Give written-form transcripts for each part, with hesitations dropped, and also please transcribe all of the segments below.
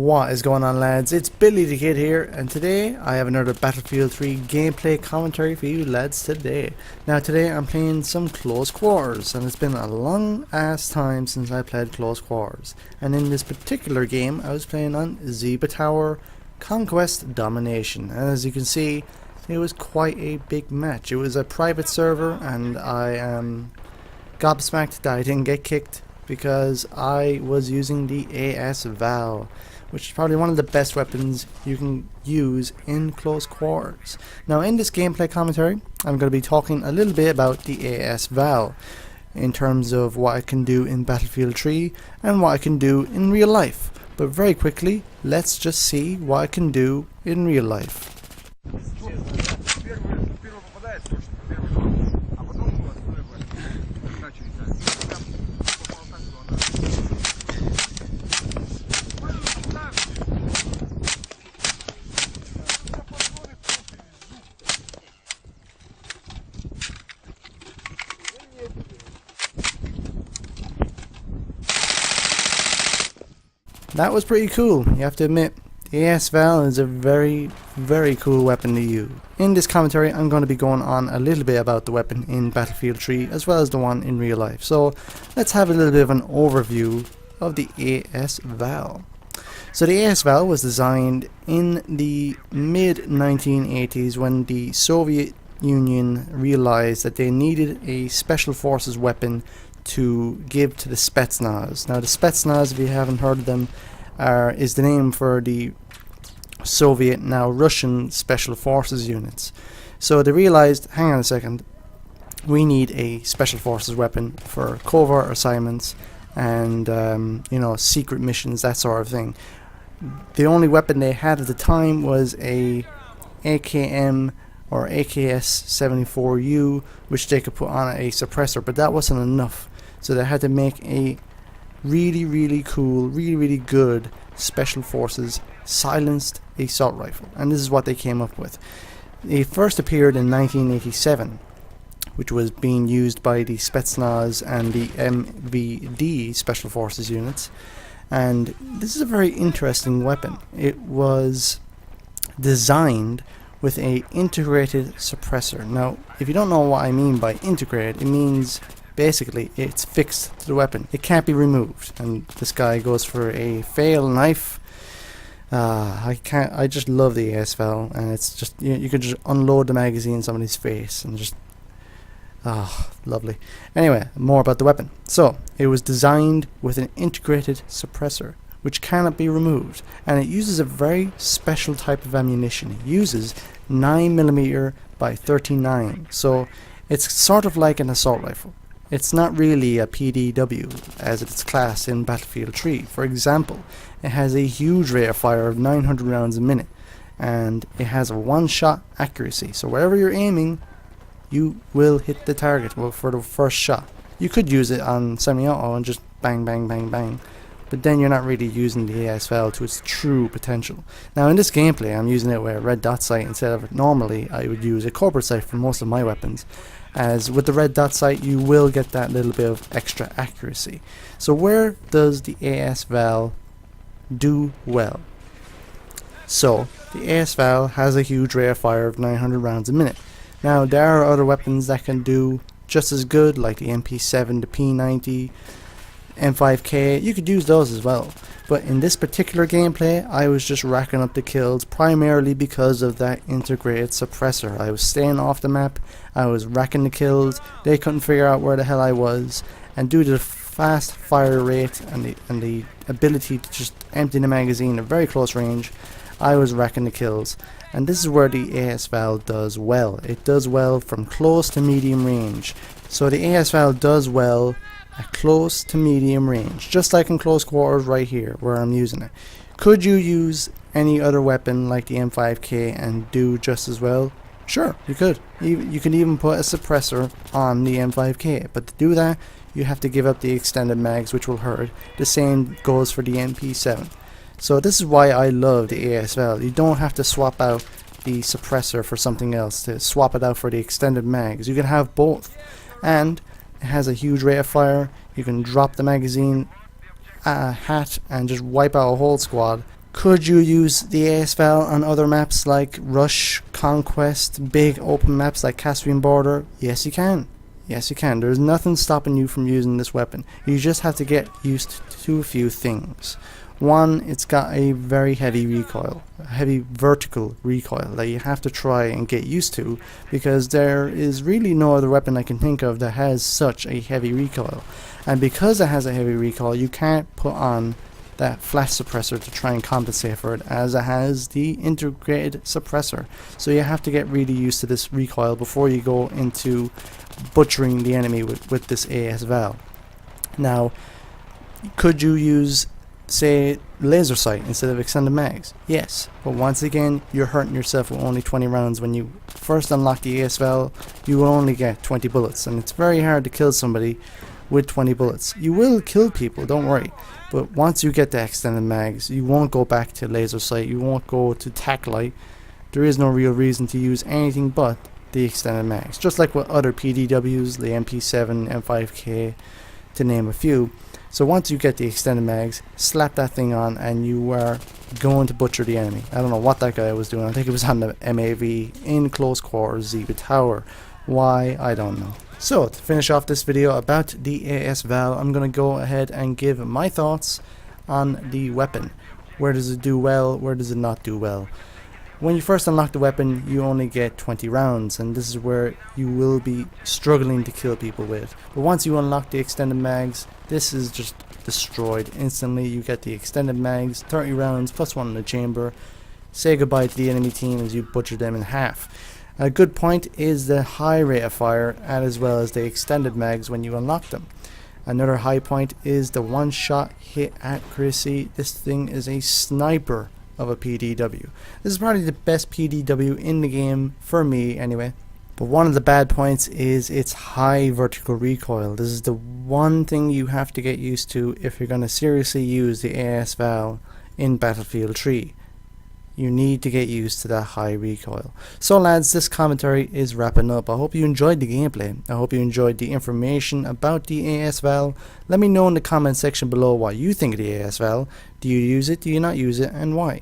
What is going on, lads? It's Billy the Kid here, and today I have another Battlefield 3 gameplay commentary for you lads today. Now today I'm playing some close quarters, and it's been a long ass time since I played close quarters. And in this particular game I was playing on Zebra Tower Conquest Domination, and as you can see it was quite a big match. It was a private server, and I am gobsmacked that I didn't get kicked because I was using the AS Val, which is probably one of the best weapons you can use in close quarters. Now in this gameplay commentary I'm going to be talking a little bit about the AS Val in terms of what I can do in Battlefield 3 and what I can do in real life. But very quickly, let's just see what I can do in real life. That was pretty cool, you have to admit. The AS Val is a very cool weapon to use. In this commentary I'm going to be going on a little bit about the weapon in Battlefield 3 as well as the one in real life. So let's have a little bit of an overview of the AS Val. So the AS Val was designed in the mid 1980s when the Soviet Union realized that they needed a special forces weapon to give to the Spetsnaz. Now the Spetsnaz, if you haven't heard of them, is the name for the Soviet, now Russian, special forces units. So they realized, hang on a second, we need a special forces weapon for covert assignments and you know, secret missions, that sort of thing. The only weapon they had at the time was a AKM or AKS-74U, which they could put on a suppressor, but that wasn't enough. So they had to make a really cool, really good special forces silenced assault rifle, and this is what they came up with. It first appeared in 1987, which was being used by the Spetsnaz and the MVD special forces units, and this is a very interesting weapon. It was designed with a integrated suppressor. Now if you don't know what I mean by integrated, it means basically it's fixed to the weapon, it can't be removed. And this guy goes for a fail knife. I just love the AS Val, and it's just, you could just unload the magazine in somebody's face and just lovely. Anyway, more about the weapon. So it was designed with an integrated suppressor which cannot be removed, and it uses a very special type of ammunition. It uses 9mm by 39, so it's sort of like an assault rifle. It's not really a PDW as it's classed in Battlefield 3. For example, it has a huge rate of fire of 900 rounds a minute, and it has a one-shot accuracy, so wherever you're aiming you will hit the target for the first shot. You could use it on semi-auto and just bang bang bang bang, but then you're not really using the AS Val to its true potential. Now in this gameplay I'm using it with a red dot sight instead of, normally I would use a corporate sight for most of my weapons, as with the red dot sight you will get that little bit of extra accuracy. So where does the AS Val do well? So the AS Val has a huge rate of fire of 900 rounds a minute. Now there are other weapons that can do just as good, like the MP7, the P90, M5K, you could use those as well. But in this particular gameplay I was just racking up the kills primarily because of that integrated suppressor. I was staying off the map, I was racking the kills, they couldn't figure out where the hell I was, and due to the fast fire rate and the ability to just empty the magazine at very close range, I was racking the kills. And this is where the AS Val does well. It does well from close to medium range. So the AS Val does well at close to medium range, just like in close quarters right here where I'm using it. Could you use any other weapon like the M5K and do just as well? Sure, you could. You could even put a suppressor on the M5K, but to do that you have to give up the extended mags, which will hurt. The same goes for the MP7. So this is why I love the AS Val. You don't have to swap out the suppressor for something else to swap it out for the extended mags. You can have both, and it has a huge rate of fire. You can drop the magazine hat and just wipe out a whole squad Could you use the AS Val on other maps like Rush, Conquest, big open maps like Caspian Border? Yes, you can. Yes, you can. There's nothing stopping you from using this weapon. You just have to get used to a few things. One, it's got a very heavy recoil, a heavy vertical recoil that you have to try and get used to, because there is really no other weapon I can think of that has such a heavy recoil. And because it has a heavy recoil, you can't put on that flash suppressor to try and compensate for it, as it has the integrated suppressor. So you have to get really used to this recoil before you go into butchering the enemy with this AS Val. Now, could you use, say, laser sight instead of extended mags? Yes, but once again, you're hurting yourself with only 20 rounds. When you first unlock the AS Val, you will only get 20 bullets, and it's very hard to kill somebody with 20 bullets. You will kill people, don't worry, but once you get the extended mags, you won't go back to laser sight, you won't go to tac light. There is no real reason to use anything but the extended mags, just like with other PDWs, the MP7, M5K, to name a few. So once you get the extended mags, slap that thing on and you are going to butcher the enemy. I don't know what that guy was doing. I think it was on the MAV in close quarters, Zebra Tower. Why? I don't know. So to finish off this video about the AS Val, I'm going to go ahead and give my thoughts on the weapon. Where does it do well? Where does it not do well? When you first unlock the weapon, you only get 20 rounds, and this is where you will be struggling to kill people with. But once you unlock the extended mags, this is just destroyed instantly. You get the extended mags, 30 rounds plus one in the chamber. Say goodbye to the enemy team as you butcher them in half. A good point is the high rate of fire, as well as the extended mags when you unlock them. Another high point is the one-shot hit accuracy. This thing is a sniper of a PDW. This is probably the best PDW in the game, for me anyway. But one of the bad points is its high vertical recoil. This is the one thing you have to get used to if you're going to seriously use the AS Val in Battlefield 3. You need to get used to that high recoil. So lads, this commentary is wrapping up. I hope you enjoyed the gameplay. I hope you enjoyed the information about the AS Val. Let me know in the comment section below what you think of the AS Val. Do you use it? Do you not use it? And why?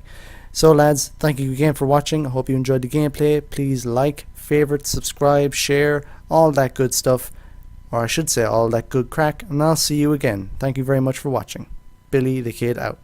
So lads, thank you again for watching. I hope you enjoyed the gameplay. Please like, favorite, subscribe, share, all that good stuff. Or I should say all that good crack. And I'll see you again. Thank you very much for watching. Billy the Kid out.